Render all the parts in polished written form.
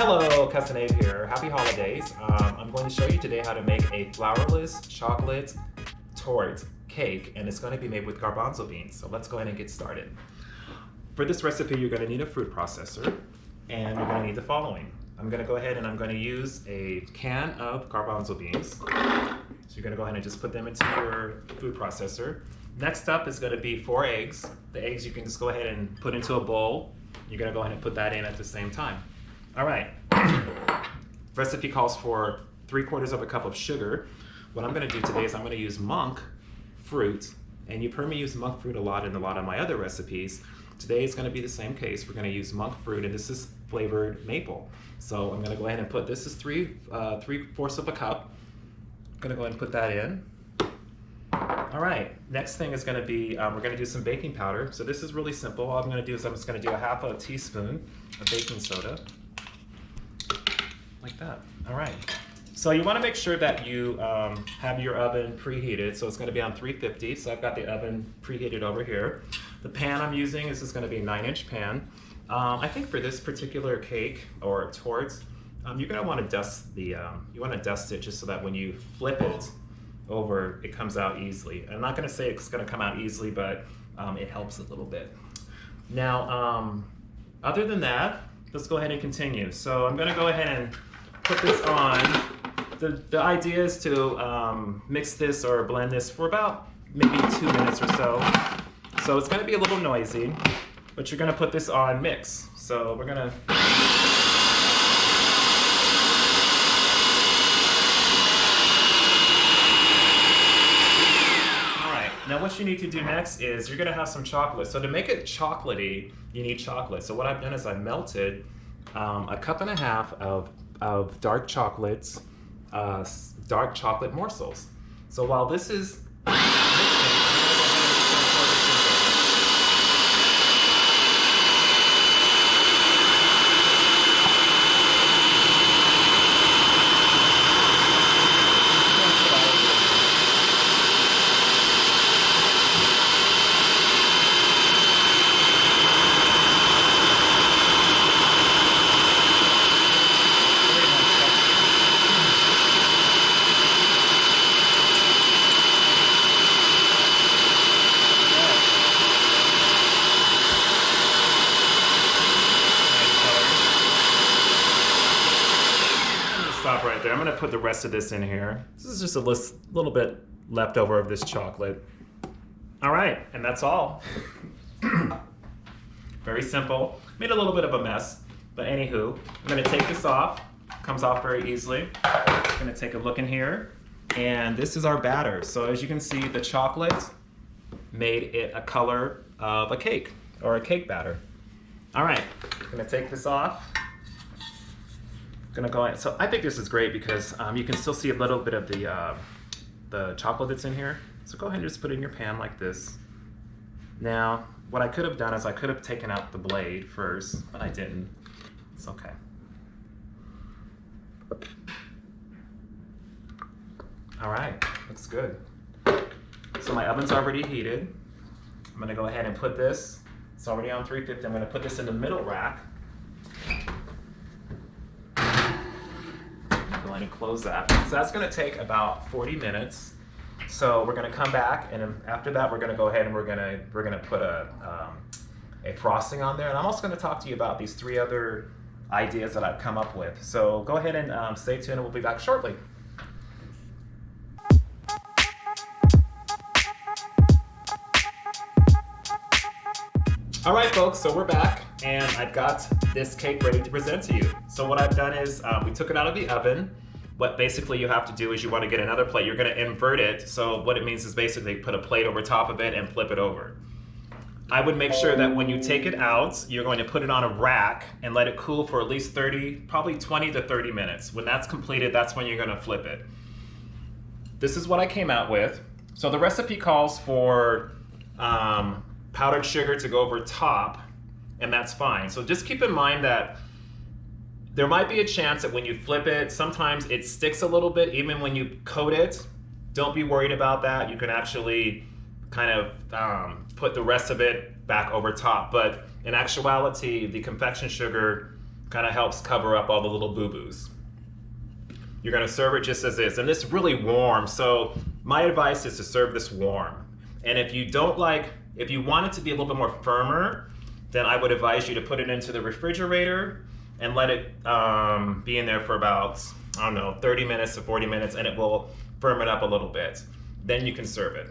Hello, Cousin Abe here. Happy holidays. I'm going to show you today how to make a flourless chocolate torte cake, and it's going to be made with garbanzo beans. So let's go ahead and get started. For this recipe, you're going to need a food processor, and you're going to need the following. I'm going to go ahead and I'm going to use a can of garbanzo beans. So you're going to go ahead and just put them into your food processor. Next up is going to be 4 eggs. The eggs you can just go ahead and put into a bowl. You're going to go ahead and put that in at the same time. All right, recipe calls for 3/4 of a cup of sugar. What I'm gonna do today is I'm gonna use monk fruit, and you've heard me use monk fruit a lot in a lot of my other recipes. Today is gonna be the same case. We're gonna use monk fruit, and this is flavored maple. So I'm gonna go ahead and put, this is 3/4 of a cup. I'm gonna go ahead and put that in. All right, next thing is gonna be, we're gonna do some baking powder. So this is really simple. All I'm gonna do is I'm just gonna do a 1/2 teaspoon of baking soda. Like that. All right. So you want to make sure that you have your oven preheated. So it's going to be on 350. So I've got the oven preheated over here. The pan I'm using is just going to be a 9-inch pan. I think for this particular cake or torte, you're going to want to dust the it just so that when you flip it over, it comes out easily. I'm not going to say it's going to come out easily, but it helps a little bit. Now, other than that, let's go ahead and continue. So I'm going to go ahead and put this on. The idea is to mix this or blend this for about maybe 2 minutes or so. So it's going to be a little noisy, but you're going to put this on mix. So we're going to... Now what you need to do next is you're gonna have some chocolate. So to make it chocolatey, you need chocolate. So what I've done is I've melted 1.5 cups of dark chocolates, dark chocolate morsels. So while this is mixing, stop right there. I'm gonna put the rest of this in here. This is just a little bit left over of this chocolate. All right, and that's all. Very simple. Made a little bit of a mess, but anywho, I'm gonna take this off. Comes off very easily. I'm gonna take a look in here, and this is our batter. So as you can see, the chocolate made it a color of a cake, or a cake batter. All right, I'm gonna take this off. Gonna go ahead. So I think this is great because you can still see a little bit of the chocolate that's in here. So go ahead and just put it in your pan like this. Now, what I could have done is I could have taken out the blade first, but I didn't. It's okay. All right, looks good. So my oven's already heated. I'm gonna go ahead and put this. It's already on 350. I'm gonna put this in the middle rack. And close that. So that's going to take about 40 minutes. So we're going to come back, and after that, we're going to go ahead and we're going to put a frosting on there. And I'm also going to talk to you about these 3 other ideas that I've come up with. So go ahead and stay tuned, and we'll be back shortly. All right, folks, so we're back, and I've got this cake ready to present to you. So what I've done is we took it out of the oven. What basically you have to do is you want to get another plate. You're going to invert it. So what it means is basically put a plate over top of it and flip it over. I would make sure that when you take it out, you're going to put it on a rack and let it cool for at least probably 20 to 30 minutes. When that's completed, that's when you're going to flip it. This is what I came out with. So the recipe calls for powdered sugar to go over top, and that's fine. So just keep in mind that there might be a chance that when you flip it, sometimes it sticks a little bit even when you coat it. Don't be worried about that. You can actually kind of put the rest of it back over top. But in actuality, the confection sugar Kind of helps cover up all the little boo-boos. You're gonna serve it just as is, and it's really warm, so my advice is to serve this warm. And if you want it to be a little bit more firmer, then I would advise you to put it into the refrigerator and let it be in there for about, I don't know, 30 minutes to 40 minutes, and it will firm it up a little bit. Then you can serve it.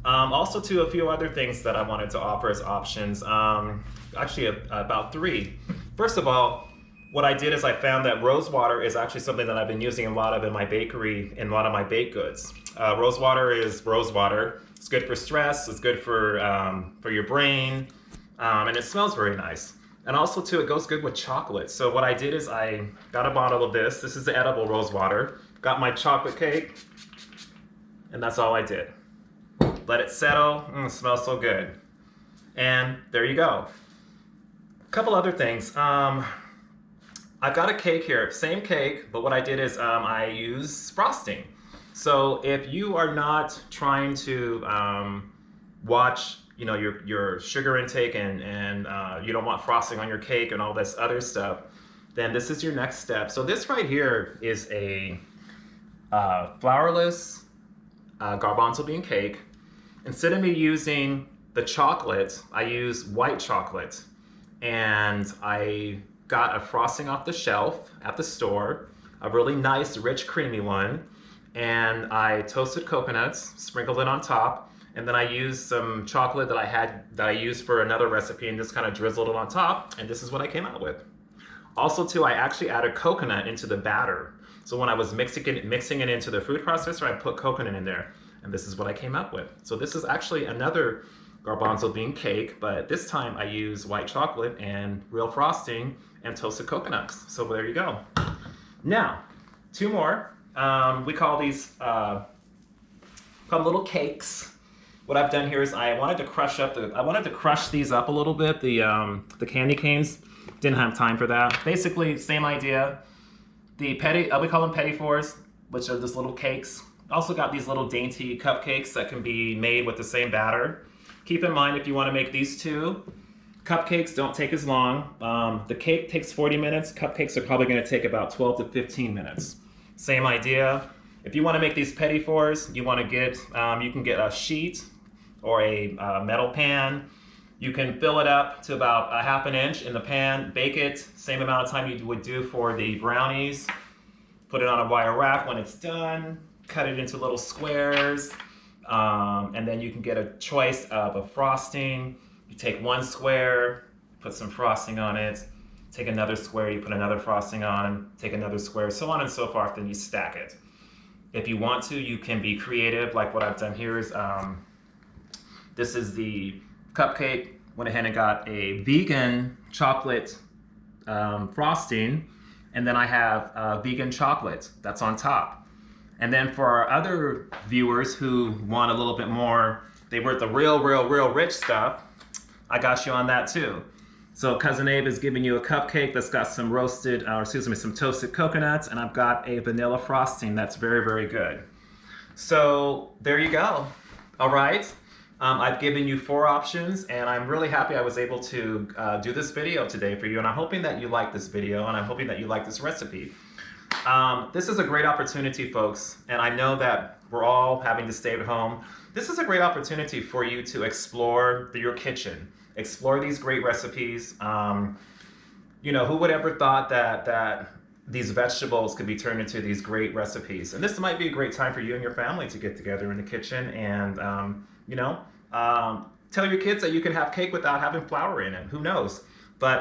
Also, too, a few other things that I wanted to offer as options. Actually, about 3. First of all, what I did is I found that rose water is actually something that I've been using a lot of in my bakery, in a lot of my baked goods. Rose water is rose water. It's good for stress, it's good for your brain, and it smells very nice. And also too, it goes good with chocolate. So what I did is I got a bottle of this. This is the edible rose water. Got my chocolate cake, and that's all I did. Let it settle, it smells so good. And there you go. A couple other things. I've got a cake here, same cake, but what I did is I use frosting. So if you are not trying to watch, your sugar intake and you don't want frosting on your cake and all this other stuff, then this is your next step. So this right here is a flourless garbanzo bean cake. Instead of me using the chocolate, I use white chocolate, and I got a frosting off the shelf at the store, a really nice, rich, creamy one, and I toasted coconuts, sprinkled it on top, and then I used some chocolate that I used for another recipe and just kind of drizzled it on top, and this is what I came out with. Also, too, I actually added coconut into the batter. So when I was mixing it into the food processor, I put coconut in there, and this is what I came up with. So this is actually another garbanzo bean cake, but this time I use white chocolate and real frosting and toasted coconuts. So there you go. Now, 2 more. We call these called little cakes. What I've done here is I wanted to crush these up a little bit. The candy canes, didn't have time for that. Basically, same idea. We call them petit fours, which are just little cakes. Also got these little dainty cupcakes that can be made with the same batter. Keep in mind, if you want to make these 2, cupcakes don't take as long. The cake takes 40 minutes. Cupcakes are probably going to take about 12 to 15 minutes. Same idea. If you want to make these petit fours, you want to get, you can get a sheet or a metal pan. You can fill it up to about 1/2 inch in the pan, bake it, same amount of time you would do for the brownies. Put it on a wire rack when it's done, cut it into little squares, and then you can get a choice of a frosting. You take 1 square, put some frosting on it, take another square, you put another frosting on, take another square, so on and so forth, then you stack it. If you want to, you can be creative, like what I've done here is, this is the cupcake. Went ahead and got a vegan chocolate frosting, and then I have vegan chocolate that's on top. And then for our other viewers who want a little bit more, they want the real rich stuff, I got you on that too. So Cousin Abe is giving you a cupcake that's got some some toasted coconuts, and I've got a vanilla frosting that's very good. So there you go. All right. I've given you 4 options, and I'm really happy I was able to do this video today for you, and I'm hoping that you like this video, and I'm hoping that you like this recipe. This is a great opportunity, folks, and I know that we're all having to stay at home. This is a great opportunity for you to explore your kitchen, explore these great recipes. Who would ever thought that these vegetables could be turned into these great recipes? And this might be a great time for you and your family to get together in the kitchen and, tell your kids that you can have cake without having flour in it. Who knows? But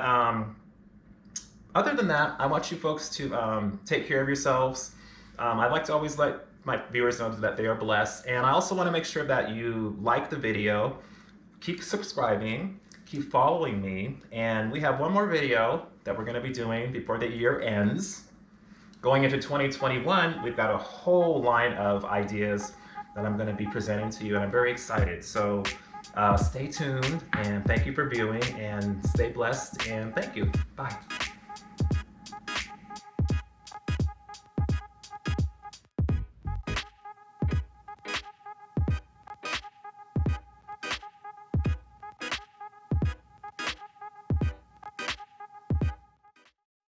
other than that, I want you folks to take care of yourselves. I like to always let my viewers know that they are blessed. And I also want to make sure that you like the video, keep subscribing, keep following me. And we have one more video that we're going to be doing before the year ends. Going into 2021, we've got a whole line of ideas that I'm going to be presenting to you, and I'm very excited. So stay tuned, and thank you for viewing, and stay blessed, and thank you. Bye.